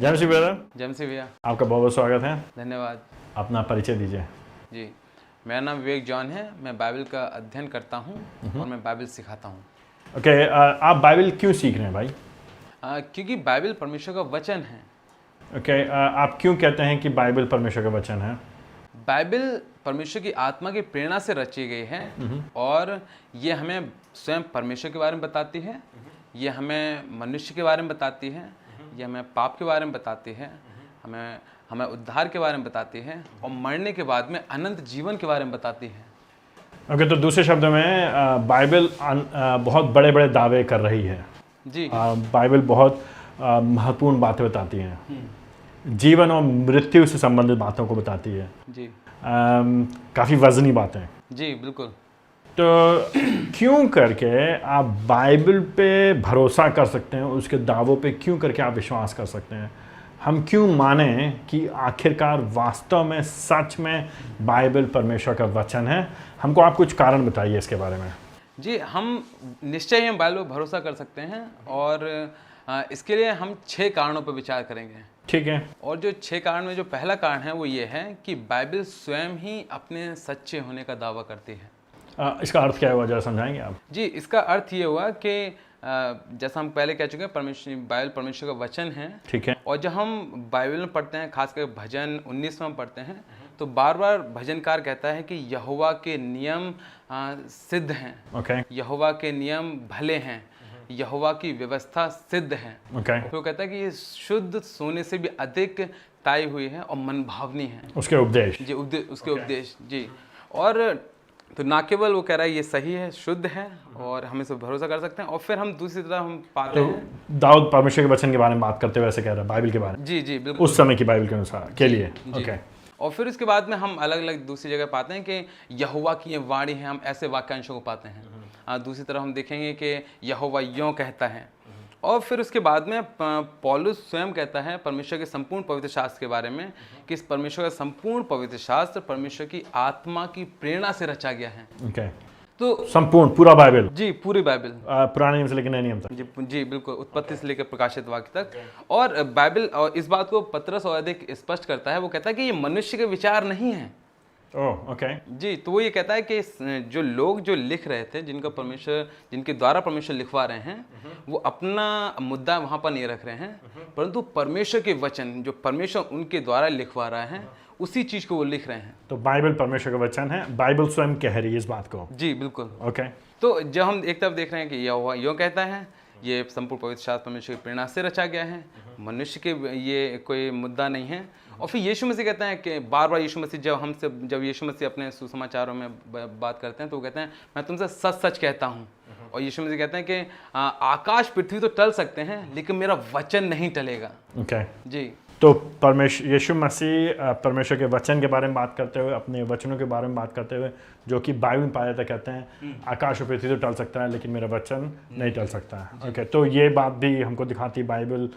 जय श्री ब्रदर। जय श्री भैया। आपका बहुत बहुत स्वागत है। धन्यवाद। अपना परिचय दीजिए। जी, मेरा नाम विवेक जॉन है। मैं बाइबल का अध्ययन करता हूँ और मैं बाइबल सिखाता हूँ। ओके, आप बाइबल क्यों सीख रहे हैं भाई? क्योंकि बाइबल परमेश्वर का वचन है। ओके, आप क्यों कहते हैं कि बाइबल परमेश्वर का वचन है? बाइबल परमेश्वर की आत्मा की प्रेरणा से रची गई है और ये हमें स्वयं परमेश्वर के बारे में बताती है, ये हमें मनुष्य के बारे में बताती है, ये हमें पाप के बारे में बताती है, हमें उद्धार के बारे में बताती है और मरने के बाद में अनंत जीवन के बारे में बताती है। ओके, तो दूसरे शब्दों में बाइबल बहुत बड़े बड़े दावे कर रही है। जी, बाइबल बहुत महत्वपूर्ण बातें बताती हैं, जीवन और मृत्यु से संबंधित बातों को बताती है। जी, काफ़ी वजनी बातें। जी, बिल्कुल। तो क्यों करके आप बाइबल पे भरोसा कर सकते हैं, उसके दावों पे क्यों करके आप विश्वास कर सकते हैं? हम क्यों माने कि आखिरकार वास्तव में सच में बाइबल परमेश्वर का वचन है? हमको आप कुछ कारण बताइए इसके बारे में। जी, हम निश्चय ही हम बाइबल पर भरोसा कर सकते हैं और इसके लिए हम 6 कारणों पर विचार करेंगे। ठीक है। और जो 6 कारण में जो पहला कारण है वो ये है कि बाइबल स्वयं ही अपने सच्चे होने का दावा करती है। इसका अर्थ क्या हुआ, जरा समझाएंगे आप? जी, इसका अर्थ ये हुआ कि जैसा हम पहले कह चुके हैं, बाइबल परमेश्वर का वचन है। ठीक है। और जब हम बाइबल में पढ़ते हैं, खासकर भजन 19 में पढ़ते हैं, तो बार बार भजनकार कहता है कि यहोवा के नियम सिद्ध हैं। ओके। यहोवा के नियम भले हैं, यहोवा की व्यवस्था सिद्ध है। ओके। फिर वो कहता है कि ये शुद्ध सोने से भी अधिक ताई हुई है और मनभावनी है। उसके उपदेश। जी, उसके उपदेश। जी, और तो ना केवल वो कह रहा है ये सही है, शुद्ध है और हम इस पर भरोसा कर सकते हैं। और फिर हम दूसरी तरफ हम पाते हैं दाऊद परमेश्वर के वचन के बारे में बात करते हुए ऐसे कह रहा है, बाइबल के बारे में। जी, जी, बिल्कुल। उस समय की बाइबल के अनुसार के लिए। ओके। और फिर उसके बाद में हम अलग अलग दूसरी जगह पाते हैं कि यहोवा की ये वाणी है, हम ऐसे वाक्यांशों को पाते हैं। दूसरी तरफ हम देखेंगे कि यहोवा यों कहता है। और फिर उसके बाद में पौलुस स्वयं कहता है परमेश्वर के संपूर्ण पवित्र शास्त्र के बारे में कि इस परमेश्वर का संपूर्ण पवित्र शास्त्र परमेश्वर की आत्मा की प्रेरणा से रचा गया है। ओके। तो संपूर्ण पूरा बाइबल? जी, पूरी बाइबल, पुराने नियम से लेकर नए नियम तक। जी, जी, बिल्कुल, उत्पत्ति से लेकर प्रकाशित वाक्य तक। और बाइबल और इस बात को पतरस और अधिक स्पष्ट करता है। वो कहता है कि ये मनुष्य के विचार नहीं है। ओह, ओके। जी, तो वो ये कहता है कि जो लोग जो लिख रहे थे, जिनके द्वारा परमेश्वर लिखवा रहे हैं, वो अपना मुद्दा वहाँ पर नहीं रख रहे हैं, परंतु परमेश्वर के वचन जो परमेश्वर उनके द्वारा लिखवा रहा है, उसी चीज़ को वो लिख रहे हैं। तो बाइबल परमेश्वर का वचन है, बाइबल स्वयं कह रही है इस बात को। जी, बिल्कुल। ओके। तो जब हम एक तरफ देख रहे हैं कि यहोवा यों कहता है, ये संपूर्ण पवित्र शास्त्र परमेश्वर की प्रेरणा से रचा गया है, मनुष्य के ये कोई मुद्दा नहीं है। और फिर यीशु मसीह कहते हैं कि बार बार यीशु मसीह जब यीशु मसीह अपने सुसमाचारों में बात करते हैं तो वो कहते हैं मैं तुमसे सच सच कहता हूँ। और यीशु मसीह कहते हैं कि आकाश पृथ्वी तो टल सकते हैं लेकिन मेरा वचन नहीं टलेगा। ओके। जी, तो यीशु मसीह परमेश्वर के वचन के बारे में बात करते हुए, अपने वचनों के बारे में बात करते हुए, जो कि बाइबल में पाया जाता, कहते हैं आकाश और पृथ्वी तो टल सकता है लेकिन मेरा वचन नहीं टल सकता है। ओके, तो ये बात भी हमको दिखाती बाइबल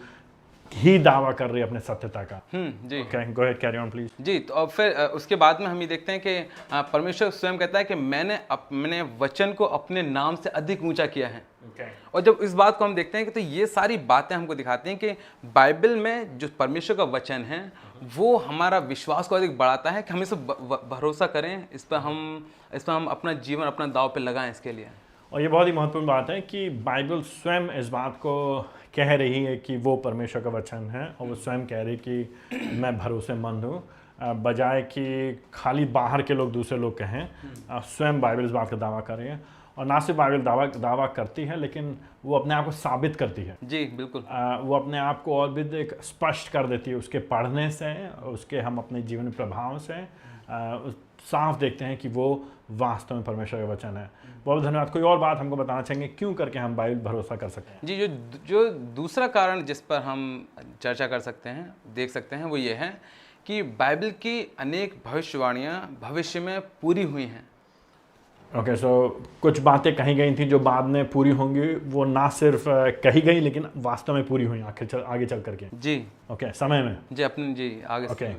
ही दावा कर रही है अपने सत्यता का। जी। Okay, go ahead, carry on please. जी, तो अब फिर उसके बाद में हम ये देखते हैं कि परमेश्वर स्वयं कहता है कि मैंने वचन को अपने नाम से अधिक ऊंचा किया है। और जब इस बात को हम देखते हैं कि तो ये सारी बातें हमको दिखाती हैं कि बाइबल में जो परमेश्वर का वचन है वो हमारा विश्वास को अधिक बढ़ाता है कि हम इस पर भरोसा करें, इस पर हम अपना जीवन अपना दांव पे लगाएं इसके लिए। और ये बहुत ही महत्वपूर्ण बात है कि बाइबल स्वयं इस बात को कह रही है कि वो परमेश्वर का वचन है और वो स्वयं कह रही कि मैं भरोसेमंद हूँ, बजाय कि खाली बाहर के लोग दूसरे लोग कहें। स्वयं बाइबल इस बात का दावा कर रही है और ना सिर्फ बाइबल दावा करती है लेकिन वो अपने आप को साबित करती है। जी, बिल्कुल। वो अपने आप को और भी एक स्पष्ट कर देती है उसके पढ़ने से, उसके हम अपने जीवन प्रभाव से साफ देखते हैं कि वो वास्तव में परमेश्वर का वचन है। बहुत धन्यवाद। कोई और बात हमको बताना चाहेंगे क्यों करके हम बाइबल भरोसा कर सकते हैं? जी, जो दूसरा कारण जिस पर हम चर्चा कर सकते हैं, देख सकते हैं, वो ये है कि बाइबल की अनेक भविष्यवाणियाँ भविष्य में पूरी हुई हैं। ओके, सो कुछ बातें कही गई थी जो बाद में पूरी होंगी, वो ना सिर्फ कही गई लेकिन वास्तव में पूरी हुई आगे चल करके। जी, ओके, समय में। जी, आगे ओके।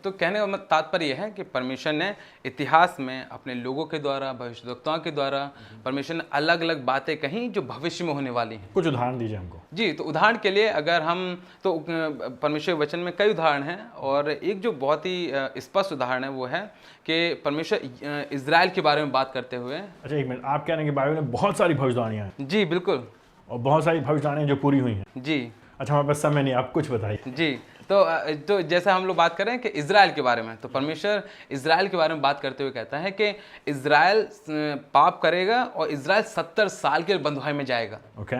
तो कहने का मतलब तात्पर्य यह है कि परमेश्वर ने इतिहास में अपने लोगों के द्वारा, भविष्यवक्ताओं के द्वारा परमेश्वर ने अलग अलग बातें कहीं जो भविष्य में होने वाली हैं। कुछ उदाहरण दीजिए हमको। जी, तो उदाहरण के लिए अगर हम तो परमेश्वर के वचन में कई उदाहरण हैं, और एक जो बहुत ही स्पष्ट उदाहरण है वो है कि परमेश्वर इजराइल के बारे में बात करते हुए। अच्छा, एक मिनट, आप कह रहे हैं कि बाइबल में बहुत सारी भविष्यवाणियां हैं? जी बिल्कुल। और बहुत सारी भविष्यवाणियां जो पूरी हुई हैं? जी। अच्छा, हमारे पास समय नहीं, आप कुछ बताइए। जी, तो जैसे हम लोग बात करें कि इजराइल के बारे में, तो परमेश्वर इजराइल के बारे में बात करते हुए कहता है कि इजराइल पाप करेगा और इजराइल 70 साल के बंधुआई में जाएगा। ओके।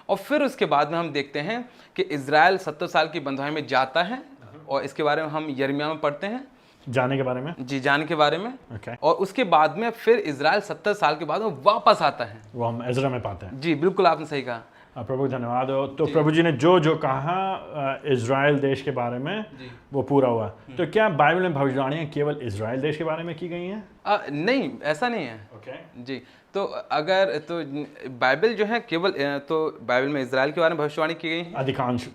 और फिर उसके बाद में हम देखते हैं कि इजराइल 70 साल की बंधुआई में जाता है, और इसके बारे में हम यिर्मयाह में पढ़ते हैं, जाने के बारे में। जी, जाने के बारे में। ओके। और उसके बाद में फिर इजराइल 70 साल के बाद में वापस आता है। वो हम एजरा में पाते हैं। जी बिल्कुल, आपने सही कहा। प्रभु धन्यवाद हो। तो प्रभु जी ने जो जो कहा इजराइल देश के बारे में वो पूरा हुआ। तो क्या बाइबल में भविष्यवाणियां केवल इजराइल देश के बारे में की गई हैं? नहीं, ऐसा नहीं है। ओके। जी, तो अगर तो बाइबल जो है केवल तो बाइबल में इजराइल के बारे में भविष्यवाणी की गई है, अधिकांश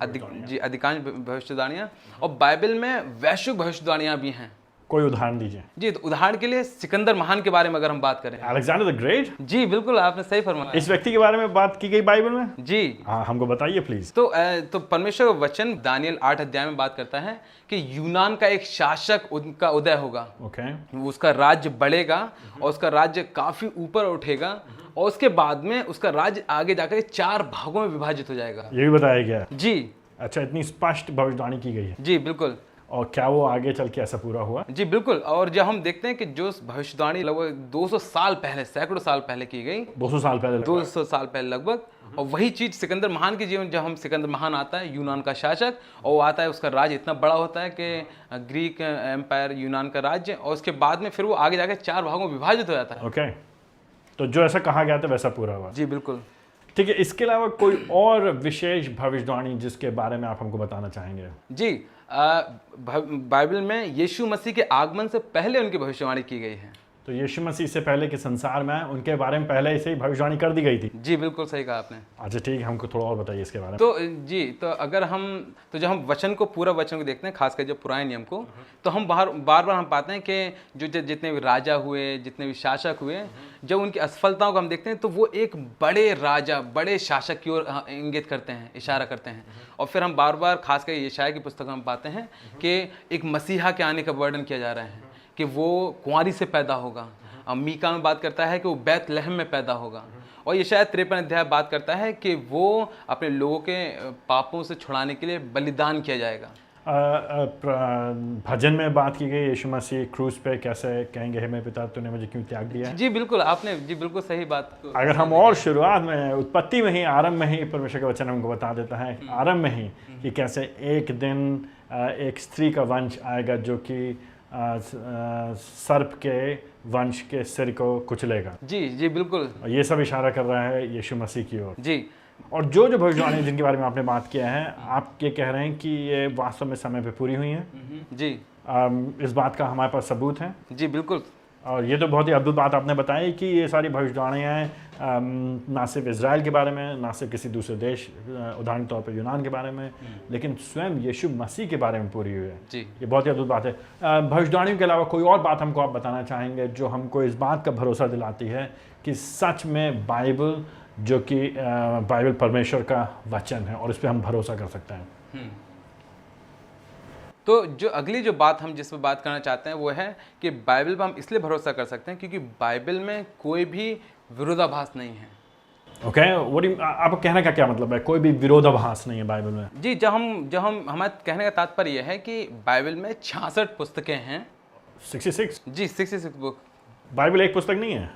जी अधिकांश भविष्यवाणियाँ, और बाइबल में वैश्विक भविष्यवाणियाँ भी हैं। कोई उदाहरण दीजिए। जी, तो उदाहरण के लिए सिकंदर महान के बारे में अगर हम बात करें। Alexander the great? जी बिल्कुल, आपने सही फरमाया। इस व्यक्ति के बारे में बात की गई बाइबल में? जी हाँ, हमको बताइए प्लीज। तो परमेश्वर का वचन दानियल 8 अध्याय में बात करता है कि यूनान का एक शासक उनका उदय होगा। ओके। उसका राज्य बढ़ेगा और उसका राज्य काफी ऊपर उठेगा, और उसके बाद में उसका राज्य आगे जाकर 4 भागों में विभाजित हो जाएगा। ये भी बताया गया? जी। अच्छा, इतनी स्पष्ट भविष्यवाणी की गई है? जी बिल्कुल। और क्या वो आगे चल के ऐसा पूरा हुआ? जी बिल्कुल। और जब हम देखते हैं कि जो भविष्यवाणी लगभग 200 साल पहले, सैकड़ों साल पहले की गई, 200 साल पहले 200 साल पहले लगभग, और वही चीज सिकंदर महान के जीवन, जब हम सिकंदर महान आता है, यूनान का शासक, और वो आता है, उसका राज्य इतना बड़ा होता है कि ग्रीक एम्पायर, यूनान का राज्य, और उसके बाद में फिर वो आगे जाकर 4 भागों में विभाजित हो जाता है। ओके। तो जो ऐसा कहा गया था वैसा पूरा हुआ? जी बिल्कुल। ठीक है, इसके अलावा कोई और विशेष भविष्यवाणी जिसके बारे में आप हमको बताना चाहेंगे? जी, बाइबल में यीशु मसीह के आगमन से पहले उनकी भविष्यवाणी की गई है। तो यीशु मसीह से पहले के संसार में उनके बारे में पहले से ही भविष्यवाणी कर दी गई थी? जी बिल्कुल सही कहा आपने। अच्छा ठीक है, हमको थोड़ा और बताइए इसके बारे में। तो जी, तो अगर हम तो जब हम वचन को, पूरा वचन को देखते हैं, खासकर जब पुराने नियम को, तो हम बार बार हम पाते हैं कि जो जितने भी राजा हुए, जितने भी शासक हुए, जब उनकी असफलताओं को हम देखते हैं तो वो एक बड़े राजा, बड़े शासक की ओर इंगित करते हैं, इशारा करते हैं। और फिर हम बार बार खासकर यशायाह की पुस्तक में हम पाते हैं कि एक मसीहा के आने का वर्णन किया जा रहा है कि वो कुंवारी से पैदा होगा। मीका में बात करता है कि वो बैतलहम में पैदा होगा। और यशायाह 53 अध्याय बात करता है कि वो अपने लोगों के पापों से छुड़ाने के लिए बलिदान किया जाएगा। भजन में बात की गई यीशु मसीह क्रूस पे कैसे कहेंगे, हे मेरे पिता तूने मुझे क्यों त्याग दिया है? जी बिल्कुल, आपने जी बिल्कुल सही बात। अगर हम और शुरुआत में, उत्पत्ति में ही, आरंभ में ही परमेश्वर का वचन हमको बता देता है, आरंभ में ही, कि कैसे एक दिन एक स्त्री का वंश आएगा जो कि सर्प के वंश के सिर को कुचलेगा। जी जी बिल्कुल। और ये सब इशारा कर रहा है यीशु मसीह की ओर। जी। और जो जो भविष्यवाणी जिनके बारे में आपने बात किया है, आप ये कह रहे हैं कि ये वास्तव में समय पे पूरी हुई हैं? जी। इस बात का हमारे पास सबूत है? जी बिल्कुल। और ये तो बहुत ही अद्भुत बात आपने बताई कि ये सारी भविष्यवाणियाँ ना सिर्फ इजराइल के बारे में, ना सिर्फ किसी दूसरे देश, उदाहरण तौर पर यूनान के बारे में, लेकिन स्वयं यीशु मसीह के बारे में पूरी हुई है। जी। ये बहुत ही अद्भुत बात है। भविष्यवाणियों के अलावा कोई और बात हमको आप बताना चाहेंगे जो हमको इस बात का भरोसा दिलाती है कि सच में बाइबल, जो कि बाइबल परमेश्वर का वचन है और इस पर हम भरोसा कर सकते हैं? तो जो अगली जो बात हम जिस पर बात करना चाहते हैं वो है कि बाइबल पर हम इसलिए भरोसा कर सकते हैं क्योंकि बाइबल में कोई भी विरोधाभास नहीं है। ओके, आपको कहने का क्या मतलब है? कोई भी विरोधाभास नहीं है बाइबल में? जी, जब हम हमारे कहने का तात्पर्य यह है कि बाइबल में 66 पुस्तकें हैं। 66? जी, 66 बुक। बाइबल एक पुस्तक नहीं है?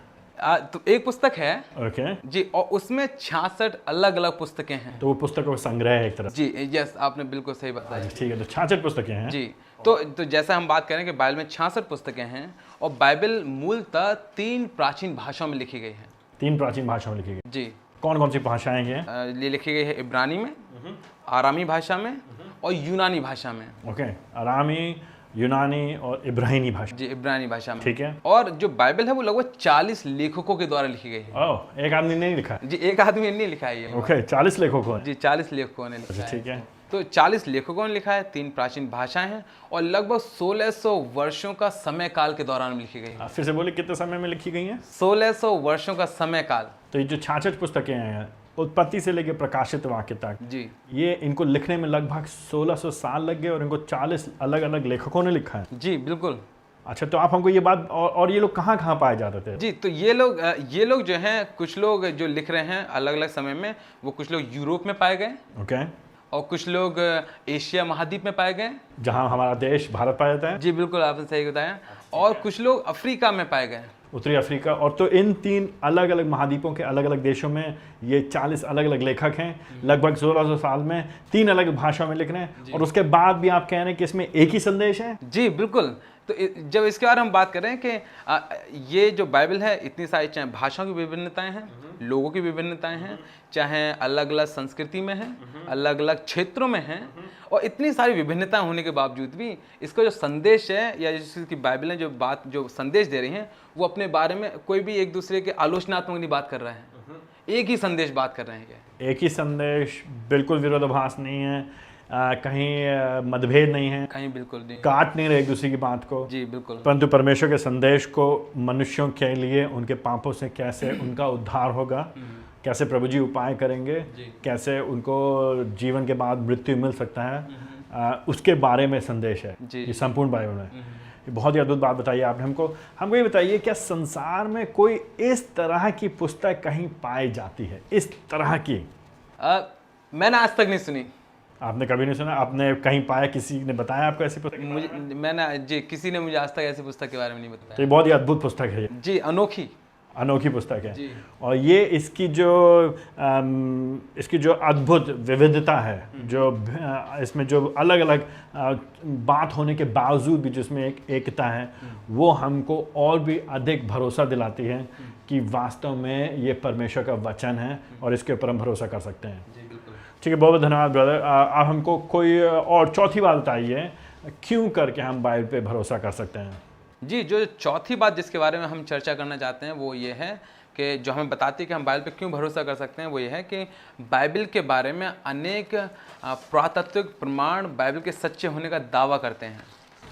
तो एक पुस्तक है। ओके। जी, और उसमें 66 अलग अलग पुस्तकें हैं। तो वो पुस्तकों का संग्रह है एक तरह? जी यस, आपने बिल्कुल सही बताया। ठीक है, तो 66 पुस्तकें हैं। जी, तो जैसा हम बात करें कि बाइबल में 66 पुस्तकें हैं, और बाइबल मूलतः 3 प्राचीन भाषाओं में लिखी गई है। 3 प्राचीन भाषाओं में लिखी गई? जी। कौन कौन सी भाषाएं हैं? ये लिखी गई है इब्रानी में, आरामी भाषा में, और यूनानी भाषा में। ओके, आरामी, यूनानी और इब्रानी भाषा। जी, इब्रानी भाषा में। ठीक है। और जो बाइबल है वो लगभग 40 लेखकों के द्वारा लिखी गई है। ओह, एक आदमी ने नहीं लिखा? जी, एक आदमी ने नहीं लिखा है ये। ओके, 40 लेखकों ने? जी, 40 लेखकों ने लिखा है। ठीक है। तो 40 लेखकों ने लिखा है, 3 प्राचीन भाषाएं हैं और लगभग 1600 वर्षों का समय काल के दौरान लिखी गई है। फिर से बोले कितने समय में लिखी गई हैं? 1600 वर्षों का समय काल। तो ये जो 66 पुस्तकें हैं उत्पत्ति से लेकर प्रकाशित वाक्य तक, जी ये इनको लिखने में लगभग 1600 साल लग गए और इनको 40 अलग अलग लेखकों ने लिखा है। जी बिल्कुल। अच्छा, तो आप हमको ये बात और ये लोग कहाँ कहाँ पाए जाते थे? जी, तो ये लोग जो हैं, कुछ लोग जो लिख रहे हैं अलग अलग समय में, वो कुछ लोग यूरोप में पाए गए ओके, और कुछ लोग एशिया महाद्वीप में पाए गए, जहाँ हमारा देश भारत पाया जाता है। जी बिल्कुल, आपने सही बताया। और कुछ लोग अफ्रीका में पाए गए, उत्तरी अफ्रीका। और तो इन 3 अलग अलग महाद्वीपों के अलग अलग देशों में ये 40 अलग अलग लेखक हैं, लगभग 1600 साल में 3 अलग भाषाओं में लिख रहे हैं। और उसके बाद भी आप कह रहे हैं कि इसमें एक ही संदेश है? जी बिल्कुल। तो जब इसके बारे में हम बात कर रहे हैं कि ये जो बाइबल है, इतनी सारी चाहे भाषाओं की विभिन्नताएं हैं, लोगों की विभिन्नताएं हैं, चाहे अलग अलग संस्कृति में है, अलग अलग क्षेत्रों में है, और इतनी सारी विभिन्नताएं होने के बावजूद भी इसका जो संदेश है या जिसकी बाइबल ने जो संदेश दे रही हैं, वो अपने बारे में कोई भी एक दूसरे के आलोचनात्मक नहीं बात कर रहे हैं, एक ही संदेश बात कर रहे हैं। एक ही संदेश, बिल्कुल विरोधाभास नहीं है, कहीं मतभेद नहीं है, कहीं बिल्कुल नहीं, काट नहीं रहे एक दूसरे की बात को। जी बिल्कुल। परंतु परमेश्वर के संदेश को मनुष्यों के लिए उनके पापों से कैसे उनका उद्धार होगा, कैसे प्रभु जी उपाय करेंगे, कैसे उनको जीवन के बाद मृत्यु मिल सकता है, उसके बारे में संदेश है ये संपूर्ण बाइबल में। ये बहुत ही अद्भुत बात बताइए आपने हमको ये बताइए, क्या संसार में कोई इस तरह की पुस्तक कहीं पाई जाती है, इस तरह की? मैंने आज तक नहीं सुनी। आपने कभी नहीं सुना? आपने कहीं पाया, किसी ने बताया आपको ऐसी पुस्तक? किसी ने मुझे आज तक ऐसी पुस्तक के बारे में नहीं बताया। तो ये बहुत ही अद्भुत पुस्तक है ये। जी, अनोखी पुस्तक है जी। और ये इसकी जो अद्भुत विविधता है, जो इसमें जो अलग अलग बात होने के बावजूद भी जिसमें एक एकता है, वो हमको और भी अधिक भरोसा दिलाती है कि वास्तव में ये परमेश्वर का वचन है और इसके ऊपर हम भरोसा कर सकते हैं। ठीक है, बहुत बहुत धन्यवाद ब्रदर। आप हमको कोई और चौथी बात बताइए, क्यों करके हम बाइबल पे भरोसा कर सकते हैं? जी, जो चौथी बात जिसके बारे में हम चर्चा करना चाहते हैं वो ये है कि जो हमें बताती है कि हम बाइबल पे क्यों भरोसा कर सकते हैं, वो ये है कि बाइबल के बारे में अनेक पुरातात्विक प्रमाण बाइबल के सच्चे होने का दावा करते हैं।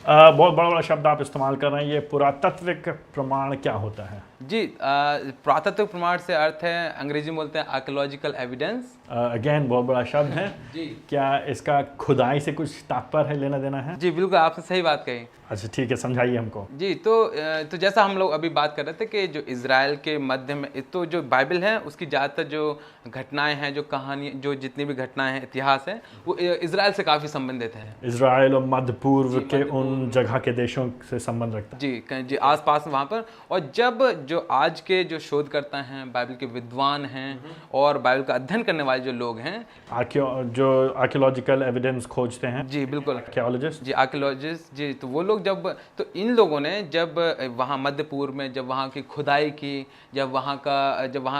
बहुत बड़ा बड़ा शब्द आप इस्तेमाल कर रहे हैं, ये पुरातात्विक प्रमाण क्या होता है? जी, पुरातात्विक प्रमाण से अर्थ है, अंग्रेजी में बोलते हैं आर्कियोलॉजिकल एविडेंस। अगेन बहुत बड़ा शब्द है जी। क्या इसका खुदाई से कुछ तात्पर्य है, लेना देना है? जी बिल्कुल, आपने सही बात कही। अच्छा ठीक है, समझाइए हमको। जी, तो जैसा हम लोग अभी बात कर रहे थे कि जो इज़राइल के मध्य में, तो जो बाइबल है उसकी ज़्यादातर जो घटनाएं हैं, जो कहानी, जो जितनी भी घटनाएं हैं, इतिहास है, वो इज़राइल से काफ़ी संबंधित है। इज़राइल और मध्य पूर्व के उन जगह के देशों से संबंध रखता है। जी, आसपास वहाँ पर। और जब जो आज के जो शोधकर्ता हैं, बाइबल के विद्वान हैं और बाइबल का अध्ययन करने वाले जो लोग हैं, जो आर्कियोलॉजिकल एविडेंस खोजते हैं। जी बिल्कुल, आर्कियोलॉजिस्ट। जी, आर्कियोलॉजिस्ट। जी, तो वो लोग तो इन लोगों ने जब वहाँ मध्य पूर्व में जब वहाँ की खुदाई की, जब वहाँ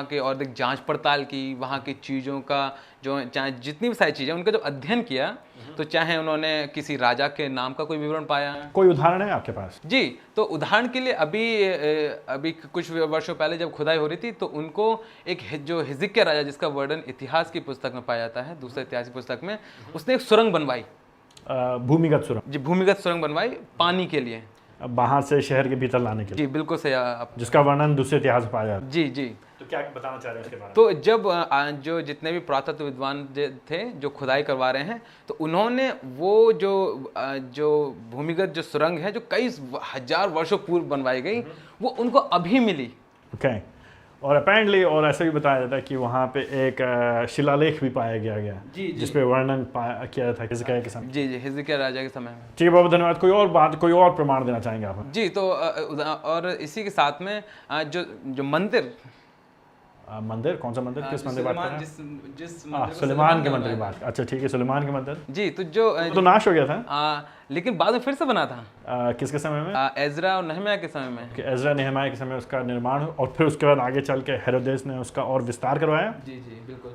के और जांच पड़ताल की, वहाँ की चीज़ों का जो चाहे जितनी भी सारी चीज़ें, उनका जो अध्ययन किया, तो चाहे उन्होंने किसी राजा के नाम का कोई विवरण पाया। कोई उदाहरण है आपके पास? जी, तो उदाहरण के लिए अभी कुछ वर्षों पहले जब खुदाई हो रही थी, तो उनको एक जो हिजकिय्याह राजा, जिसका वर्णन इतिहास की पुस्तक में पाया जाता है, दूसरे इतिहास की पुस्तक में, उसने एक सुरंग बनवाई, भूमिगत सुरंग। जी, भूमिगत सुरंग बनवाई पानी के लिए, बाहर से शहर के भीतर लाने के लिए। जी बिल्कुल सही, जिसका वर्णन दूसरे इतिहास में पाया जाता है। जी जी। तो क्या बताना चाह रहे हैं इसके बारे में? तो जब जो जितने भी पुरातत्व विद्वान थे जो खुदाई करवा रहे हैं, तो उन्होंने वो जो भूमिगत जो सुरंग है, जो कई हजार वर्षों पूर्व बनवाई गई, वो उनको अभी मिली। ओके। और अपेरेंटली और ऐसा भी बताया जाता है कि वहाँ पे एक शिलालेख भी पाया गया जिसपे वर्णन किया था हिजकिय्याह के समय। जी, हिजकिय्याह राजा के समय में। ठीक है, बहुत धन्यवाद। कोई और प्रमाण देना चाहेंगे आप? जी, तो और इसी के साथ में जो मंदिर, कौन सा मंदिर, किस मंदिर बात कर रहे हैं? जिस सुलेमान के मंदिर की बात। अच्छा ठीक है, सुलेमान के मंदिर। जी, तो नाश हो गया था, लेकिन बाद में फिर से बना था। किसके समय में? एजरा और नहम्याह के समय में। एजरा नेहमिया के समय उसका निर्माण हुआ और फिर उसके बाद आगे चल के हेरोदेस ने उसका और विस्तार करवाया। जी जी बिल्कुल।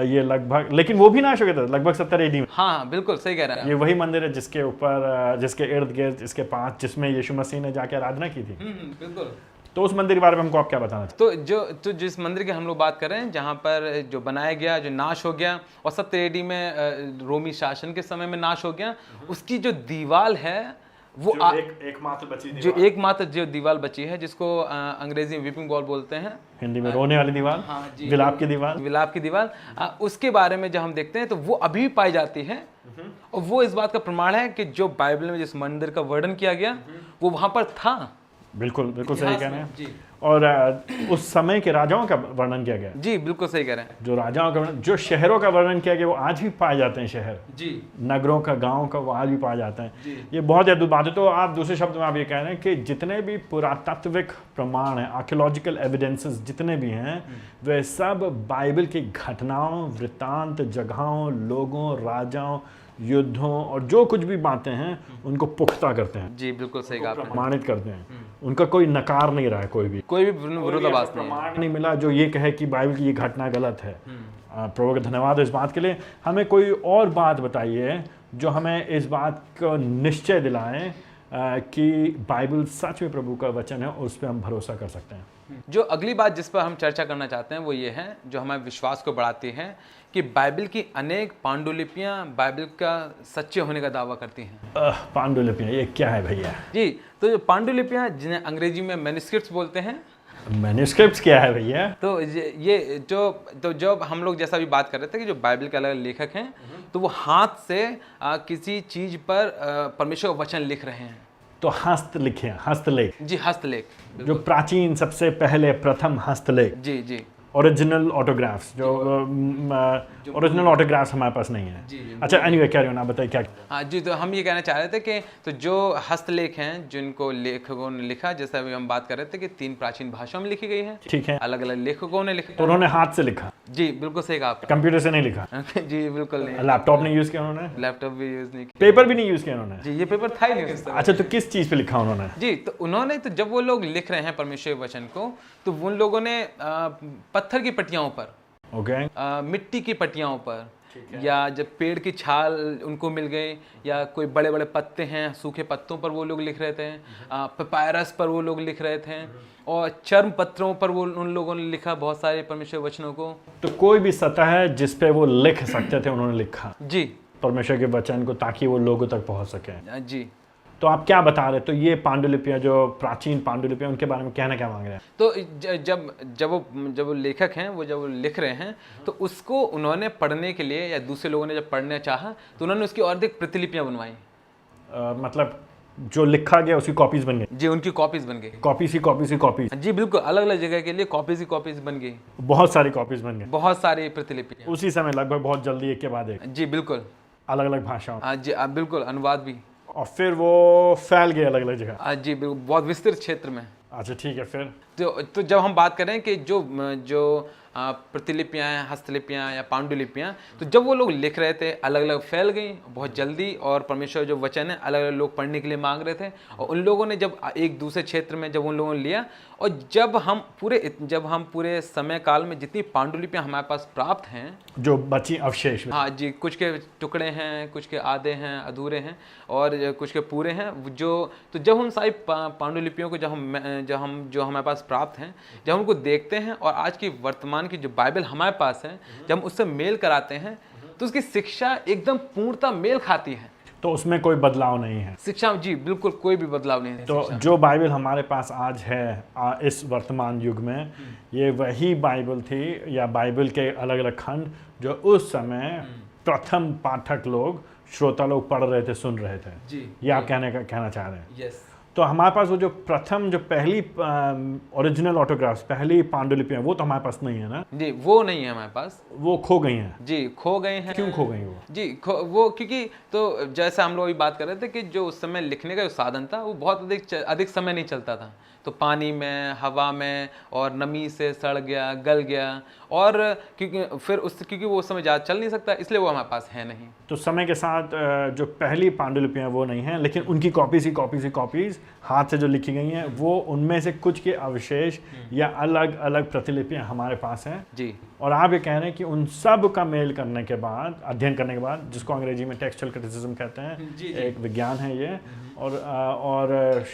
ये लगभग, लेकिन वो भी नाश हो गया था लगभग 70 AD में। हाँ बिल्कुल सही कह रहे हैं। ये वही मंदिर है जिसके ऊपर, जिसके इर्द गिर्द, इसके पास, जिसमें यीशु मसीह ने जाके आराधना की थी। बिल्कुल। तो उस मंदिर के बारे में हमको आप क्या बताना चाहते तो जिस मंदिर की हम लोग बात कर रहे हैं, जहाँ पर जो बनाया गया, जो नाश हो गया और 70 AD में रोमी शासन के समय में नाश हो गया, उसकी जो दीवार है वो एकमात्र बची जो एकमात्र जो दीवार बची है, जिसको अंग्रेजी में वीपिंग वॉल बोलते हैं, हिंदी में रोने वाली दीवार, विलाप की दीवार, विलाप की दीवार, उसके बारे में जब हम देखते हैं तो वो अभी भी पाई जाती है। और वो इस बात का प्रमाण है कि जो बाइबल में जिस मंदिर का वर्णन किया गया वो वहां पर था। बिल्कुल बिल्कुल सही कह रहे हैं। और उस समय के राजाओं का वर्णन किया गया। जी बिल्कुल सही कह रहे हैं। जो राजाओं का वर्णन, जो शहरों का वर्णन किया गया वो आज भी पाए जाते हैं। शहर जी, नगरों का, गांव का, वो आज भी पाए जाते हैं। ये बहुत अद्भुत बात है। तो आप दूसरे शब्द में आप ये कह रहे हैं कि जितने भी पुरातात्विक प्रमाण हैं, आर्कियोलॉजिकल एविडेंसेस जितने भी हैं, वे सब बाइबल की घटनाओं, वृत्तांत, जगहों, लोगों, राजाओं, युद्धों और जो कुछ भी बातें हैं उनको पुख्ता करते हैं। जी बिल्कुल सही कहा आपने। प्रमाणित करते हैं। उनका कोई नकार नहीं रहा है, कोई भी विरोधाभास नहीं मिला जो ये कहे कि बाइबल की ये घटना गलत है। प्रभु का धन्यवाद इस बात के लिए। हमें कोई और बात बताइए जो हमें इस बात को निश्चय दिलाए कि बाइबल सच में प्रभु का वचन है और उस पर हम भरोसा कर सकते हैं। जो अगली बात जिस पर हम चर्चा करना चाहते हैं वो ये है, जो हमारे विश्वास को बढ़ाती है, कि बाइबल की अनेक पांडुलिपियां बाइबल का सच्चे होने का दावा करती हैं। पांडुलिपियां ये क्या है भैया? जी, तो जो पांडुलिपियां, जिन्हें अंग्रेजी में मैन्युस्क्रिप्ट्स बोलते हैं। मैन्युस्क्रिप्ट्स क्या है भैया? तो ये जो हम लोग जैसा भी बात कर रहे थे कि जो बाइबल के अलग लेखक हैं, तो वो हाथ से किसी चीज पर परमेश्वर का वचन लिख रहे हैं। तो हस्तलिख है, हस्तलेख। जी, हस्तलेख, जो प्राचीन सबसे पहले प्रथम हस्तलेख। जी जी, ओरिजिनल ऑटोग्राफ्स, जो ओरिजिनल ऑटोग्राफ्स हमारे पास नहीं है। अच्छा, एनीवे कैरी ऑन, आप बताइए क्या। हाँ जी, तो हम ये कहना चाह रहे थे कि तो जो हस्तलेख हैं जिनको लेखकों ने लिखा, जैसे अभी हम बात कर रहे थे कि 3 प्राचीन भाषाओं में लिखी गई है। ठीक है, अलग अलग लेखकों ने लिखा। तो उन्होंने हाथ से लिखा? जी बिल्कुल सही कहा आपने। कंप्यूटर से नहीं लिखा? जी बिल्कुल नहीं। लैपटॉप नहीं यूज किया उन्होंने? लैपटॉप भी यूज नहीं किया। पेपर भी नहीं यूज किया उन्होंने? जी, ये पेपर था ही नहीं। अच्छा, तो किस चीज पे लिखा उन्होंने? जी, तो उन्होंने, तो जब वो लोग लिख रहे हैं परमेश्वर के वचन को, तो उन लोगों ने पत्थर की पट्टियाओं पर, मिट्टी की पट्टियाओं पर, या जब पेड़ की छाल उनको मिल गई, या कोई बड़े बड़े पत्ते हैं, सूखे पत्तों पर वो लोग लिख रहे थे, पेपायरस पर वो लोग लिख रहे थे, और चर्म पत्रों पर वो उन लोगों ने लिखा बहुत सारे परमेश्वर वचनों को। तो कोई भी सतह है जिस पे वो लिख सकते थे, उन्होंने लिखा जी परमेश्वर के वचन को, ताकि वो लोगों तक पहुंच सके। जी, तो आप क्या बता रहे? तो ये पांडुलिपियां, जो प्राचीन पांडुलिपियां, उनके बारे में कहना क्या मांग रहे हैं? तो जब वो लेखक हैं, वो जब वो लिख रहे हैं, तो उसको उन्होंने पढ़ने के लिए, या दूसरे लोगों ने जब पढ़ना चाहा, तो उन्होंने उसकी और अधिक प्रतिलिपियां बनवाई। मतलब जो लिखा गया उसकी कॉपीज बन गई? जी, उनकी कॉपीज बन गई। कॉपीज। जी बिल्कुल, अलग अलग जगह के लिए कॉपीज बन गई। बहुत सारी कॉपीज बन गई, बहुत सारी प्रतिलिपियां उसी समय, लगभग बहुत जल्दी, एक के बाद एक। जी बिल्कुल, अलग अलग भाषाओं। हाँ जी, बिल्कुल, अनुवाद भी। और फिर वो फैल गए अलग अलग जगह। जी बिल्कुल, बहुत विस्तृत क्षेत्र में। अच्छा ठीक है, फिर तो जब हम बात करें कि जो प्रतिलिपियां हैं, हस्तलिपियां या पांडुलिपियां, तो जब वो लोग लिख रहे थे, अलग अलग फैल गई बहुत जल्दी, और परमेश्वर जो वचन है अलग अलग लोग पढ़ने के लिए मांग रहे थे, और उन लोगों ने जब एक दूसरे क्षेत्र में जब उन लोगों ने लिया, और जब हम पूरे समय काल में जितनी पांडुलिपियां हमारे पास प्राप्त हैं, जो बची अवशेष, हाँ जी, कुछ के टुकड़े हैं, कुछ के आधे हैं, अधूरे हैं, और कुछ के पूरे हैं, तो जब हम सारी पांडुलिपियों को जो हमारे पास प्राप्त हैं, जब उनको देखते हैं, और आज की वर्तमान की जो बाइबल हमारे पास है, जब हम उससे मेल कराते हैं, तो उसकी शिक्षा एकदम पूर्णतः मेल खाती है। तो उसमें कोई बदलाव नहीं है शिक्षा, जी बिल्कुल, कोई भी बदलाव नहीं है। तो जो बाइबल हमारे पास आज है इस वर्तमान युग में, ये वही बाइबल थी, या बाइबल के अलग अलग खंड जो उस समय प्रथम पाठक लोग, श्रोता लोग पढ़ रहे थे, सुन रहे थे। जी, ये आप कहना चाह रहे हैं? यस। तो हमारे पास वो जो पहली ओरिजिनल ऑटोग्राफ्स, पहली पांडुलिपियां, वो तो हमारे पास नहीं है ना? जी, वो नहीं है हमारे पास, वो खो गई हैं। जी, खो गए हैं। क्यों खो गई वो? जी, वो क्योंकि, तो जैसे हम लोग अभी बात कर रहे थे कि जो उस समय लिखने का जो साधन था, वो बहुत अधिक समय नहीं चलता था, तो पानी में, हवा में और नमी से सड़ गया, गल गया, और क्योंकि वो उस समय ज़्यादा चल नहीं सकता, इसलिए वो हमारे पास है नहीं। तो समय के साथ जो पहली पांडुलिपियां वो नहीं हैं, लेकिन उनकी कॉपीज हाथ से जो लिखी गई हैं, वो उनमें से कुछ के अवशेष या अलग अलग प्रतिलिपियां हमारे पास हैं। जी, और आप ये कह रहे हैं कि उन सब का मेल करने के बाद, अध्ययन करने के बाद, जिसको अंग्रेजी में टेक्सचुअल क्रिटिसिज्म कहते हैं, एक विज्ञान है ये, और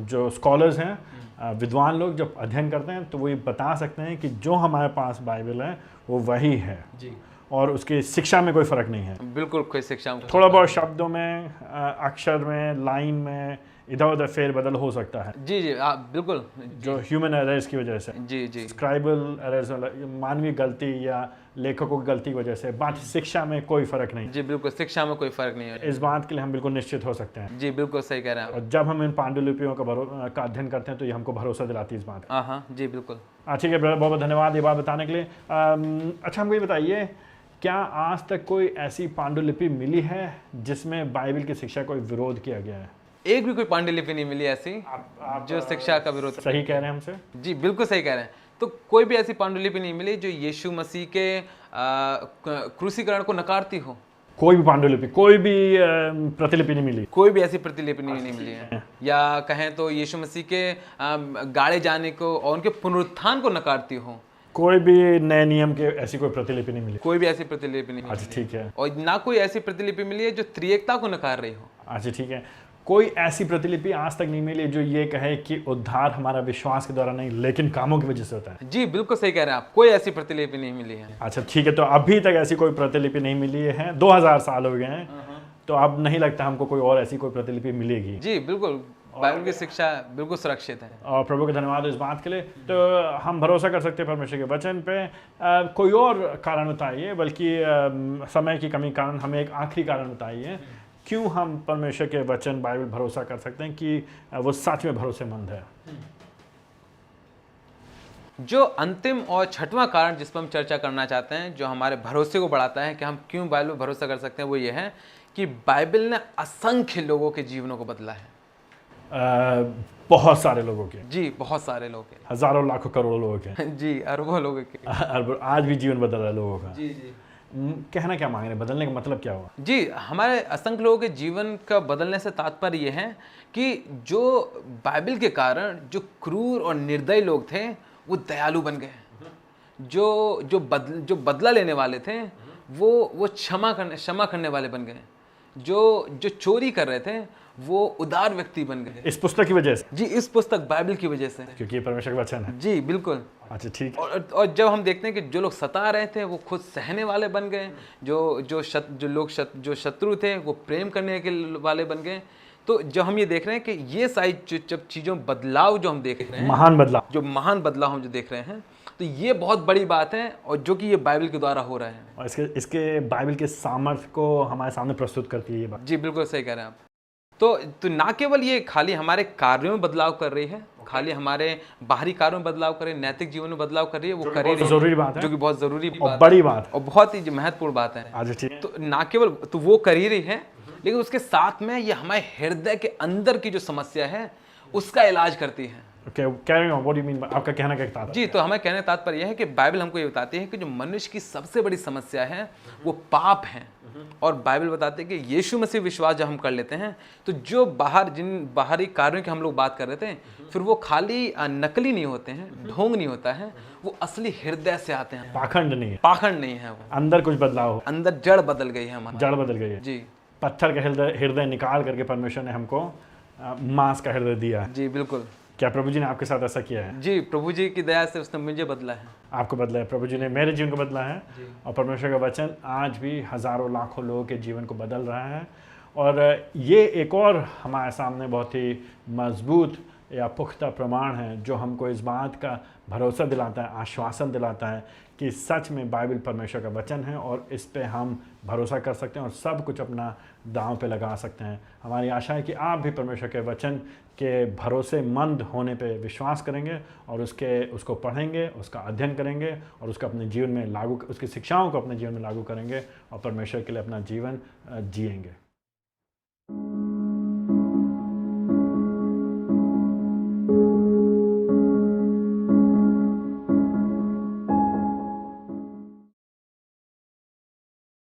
जो स्कॉलर्स हैं विद्वान लोग जब अध्ययन करते हैं तो वो ये बता सकते हैं कि जो हमारे पास बाइबल है वो वही है जी और उसकी शिक्षा में कोई फ़र्क नहीं है। बिल्कुल कोई शिक्षा थोड़ा बहुत शब्दों में, अक्षर में, लाइन में इधर उधर फेरबदल हो सकता है, जी जी बिल्कुल जो ह्यूमन एरर्स की वजह से, जी जी स्क्राइबल एरर्स, मानवीय गलती या लेखकों की गलती की वजह से। बात शिक्षा में कोई फ़र्क नहीं, जी बिल्कुल शिक्षा में कोई फ़र्क नहीं है। इस बात के लिए हम बिल्कुल निश्चित हो सकते हैं। जी बिल्कुल सही कह रहे हैं और जब हम इन पांडुलिपियों का अध्ययन करते हैं तो ये हमको भरोसा दिलाती है इस बात का। आप। हाँ जी बिल्कुल। ठीक है ब्रदर, बहुत बहुत धन्यवाद ये बात बताने के लिए। अच्छा, हमको ये बताइए, क्या आज तक कोई ऐसी पांडुलिपि मिली है जिसमें बाइबल की शिक्षा का कोई विरोध किया गया है? एक भी कोई पांडुलिपि नहीं मिली ऐसी जो शिक्षा का विरोध। सही कह रहे हैं हमसे? जी बिल्कुल सही कह रहे हैं। तो कोई भी ऐसी पांडुलिपि नहीं मिली जो यीशु मसीह के क्रूसीकरण को नकारती हो। कोई भी पांडुलिपि, कोई भी प्रतिलिपि नहीं मिली? कोई भी ऐसी प्रतिलिपि नहीं मिली है। या कहें तो यीशु मसीह के गाड़े जाने को और उनके पुनरुत्थान को नकारती हो। कोई भी नए नियम के ऐसी कोई प्रतिलिपि नहीं मिली? कोई भी ऐसी प्रतिलिपि नहीं अच्छा ठीक है। और ना कोई ऐसी प्रतिलिपि मिली है जो त्रिएकता को नकार रही हो। अच्छा ठीक है। कोई ऐसी प्रतिलिपि आज तक नहीं मिली जो ये कहे कि उद्धार हमारा विश्वास के द्वारा नहीं लेकिन कामों की वजह से होता है? जी बिल्कुल सही कह रहे हैं आप, कोई ऐसी प्रतिलिपि नहीं मिली है। अच्छा ठीक है, तो अभी तक ऐसी कोई प्रतिलिपि नहीं मिली है, 2000 साल हो गए हैं, तो अब नहीं लगता हमको कोई और ऐसी कोई प्रतिलिपि मिलेगी? जी बिल्कुल, बाइबल की शिक्षा बिल्कुल सुरक्षित है। और प्रभु का धन्यवाद इस बात के लिए। तो हम भरोसा कर सकते हैं परमेश्वर के वचन पे। कोई और कारण बताइए, बल्कि समय की कमी कारण हमें एक आखिरी कारण बताइए, क्यों हम परमेश्वर के वचन बाइबल भरोसा कर सकते हैं कि वो सच में भरोसेमंद है? जो अंतिम और छठवां कारण जिस पर हम चर्चा करना चाहते हैं, जो हमारे भरोसे को बढ़ाता है कि हम क्यों बाइबल पर भरोसा कर सकते हैं, वो ये है कि बाइबल ने असंख्य लोगों के जीवनों को बदला है। बहुत सारे लोगों के? जी बहुत सारे लोगों के, हजारों लाखों करोड़ों लोगों के। जी अरबों लोगों के। आज भी जीवन बदल रहा है लोगों का। जी जी। कहना क्या मांग रहे हैं, बदलने का मतलब क्या हुआ? जी हमारे असंख्य लोगों के जीवन का बदलने से तात्पर्य ये है कि जो बाइबल के कारण जो क्रूर और निर्दयी लोग थे वो दयालु बन गए। जो बदला लेने वाले थे वो क्षमा करने वाले बन गए। जो चोरी कर रहे थे वो उदार व्यक्ति बन गए। इस पुस्तक की वजह से? जी इस पुस्तक बाइबल की वजह से, क्योंकि ये परमेश्वर का वचन है। जी बिल्कुल। अच्छा ठीक है। और जब हम देखते हैं कि जो लोग सता रहे थे वो खुद सहने वाले बन गए, जो शत्रु थे वो प्रेम करने के वाले बन गए। तो जब हम ये देख रहे हैं कि ये सारी जब चीज़ों बदलाव जो हम देख रहे हैं, महान बदलाव हम जो देख रहे हैं, तो ये बहुत बड़ी बात है और जो कि ये बाइबल के द्वारा हो रहा है। और इसके बाइबल के सामर्थ्य को हमारे सामने प्रस्तुत करती है ये बात। जी बिल्कुल सही कह रहे हैं आप। तो ना केवल ये खाली हमारे कार्यों में बदलाव कर रही है, खाली हमारे बाहरी कार्यों में बदलाव कर रही है, नैतिक जीवन में बदलाव कर रही है, वो कर रही है, जरूरी बात है, जो कि बहुत जरूरी और बड़ी बात और बहुत ही महत्वपूर्ण बात है। अच्छा ठीक है। तो ना केवल तो वो कर ही रही है, लेकिन उसके साथ में ये हमारे हृदय के अंदर की जो समस्या है उसका इलाज करती है। Carrying on, what do you mean? आपका कहना क्या तात्पर्य? जी तो हमें कहने का तात्पर्य यह है कि बाइबल हमको ये बताती है कि जो मनुष्य की सबसे बड़ी समस्या है वो पाप है। और बाइबल बताती है कि यीशु मसीह विश्वास जब हम कर लेते हैं तो जो जिन बाहरी कार्यों की हम लोग बात कर रहे थे, फिर वो खाली नकली नहीं होते हैं, ढोंग नहीं होता है, वो असली हृदय से आते हैं। पाखंड नहीं है, पाखंड नहीं है, वो अंदर कुछ बदलाव हो, अंदर जड़ बदल गई है, हमारी जड़ बदल गई है। जी पत्थर का हृदय निकाल करके परमेश्वर ने हमको मांस का हृदय दिया है। जी बिल्कुल। क्या प्रभु जी ने आपके साथ ऐसा किया है? जी प्रभु जी की दया से उसने मुझे बदला है। आपको बदला है, प्रभु जी ने मेरे जीवन को बदला है। और परमेश्वर का वचन आज भी हजारों लाखों लोगों के जीवन को बदल रहा है। और ये एक और हमारे सामने बहुत ही मजबूत या पुख्ता प्रमाण है जो हमको इस बात का भरोसा दिलाता है, आश्वासन दिलाता है कि सच में बाइबल परमेश्वर का वचन है और इस पे हम भरोसा कर सकते हैं और सब कुछ अपना दांव पे लगा सकते हैं। हमारी आशा है कि आप भी परमेश्वर के वचन के भरोसेमंद होने पे विश्वास करेंगे और उसको पढ़ेंगे, उसका अध्ययन करेंगे और उसको अपने जीवन में उसकी शिक्षाओं को अपने जीवन में लागू करेंगे और परमेश्वर के लिए अपना जीवन जिएंगे।